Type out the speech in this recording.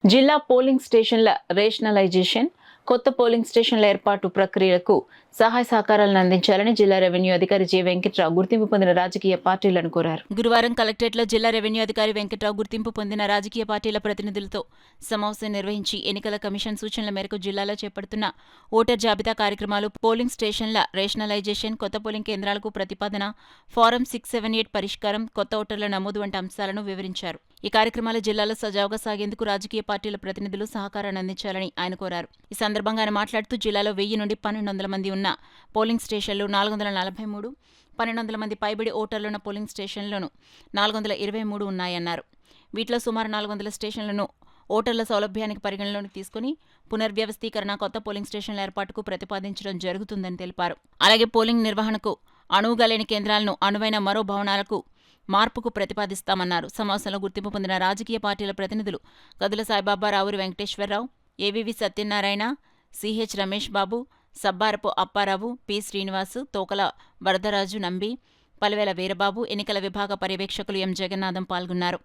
జిల్లా పోలింగ్ స్టేషన్ల రేషనలైజేషన్, కొత్త పోలింగ్ స్టేషన్ల ఏర్పాటు ప్రక్రియలకు సహాయ సహకారాలను అందించాలని జిల్లా రెవెన్యూ అధికారి జె వెంకట్రావు గుర్తింపు పొందిన రాజకీయ పార్టీలను కోరారు. గురువారం కలెక్టరేట్లో జిల్లా రెవెన్యూ అధికారి వెంకట్రావు గుర్తింపు పొందిన రాజకీయ పార్టీల ప్రతినిధులతో సమావేశం నిర్వహించి ఎన్నికల కమిషన్ సూచనల మేరకు జిల్లాలో చేపడుతున్న ఓటర్ జాబితా కార్యక్రమాలు, పోలింగ్ స్టేషన్ల రేషనలైజేషన్, కొత్త పోలింగ్ కేంద్రాలకు ప్రతిపాదన, ఫారం 678 పరిష్కారం, కొత్త ఓటర్ల నమోదు వంటి అంశాలను వివరించారు. ఈ కార్యక్రమాలు జిల్లాలో సజావుగా సాగేందుకు రాజకీయ పార్టీల ప్రతినిధులు సహకారాన్ని అందించాలని ఆయన కోరారు. ఈ సందర్భంగా ఆయన మాట్లాడుతూ జిల్లాలో 1000 నుండి 1200 మంది ఉన్న పోలింగ్ స్టేషన్లు 443, 1200 మంది పైబడి ఓటర్లున్న పోలింగ్ స్టేషన్లను 423 ఉన్నాయన్నారు. వీటిలో సుమారు 400 స్టేషన్లను ఓటర్ల సౌలభ్యానికి పరిగణలోకి తీసుకుని పునర్వ్యవస్థీకరణ, కొత్త పోలింగ్ స్టేషన్ల ఏర్పాటుకు ప్రతిపాదించడం జరుగుతుందని తెలిపారు. అలాగే పోలింగ్ నిర్వహణకు అనువుగా లేని కేంద్రాలను అనువైన మరో భవనాలకు మార్పుకు ప్రతిపాదిస్తామన్నారు. సమావేశంలో గుర్తింపు పొందిన రాజకీయ పార్టీల ప్రతినిధులు గదుల సాయిబాబా, రావూరి వెంకటేశ్వరరావు, ఏవీవీ సత్యనారాయణ, సిహెచ్ రమేష్ బాబు, సబ్బారపు అప్పారావు, పి శ్రీనివాసు, తోకల వరదరాజు నంబి, పలివేల వీరబాబు, ఎన్నికల విభాగ పర్యవేక్షకులు ఎం జగన్నాథం పాల్గొన్నారు.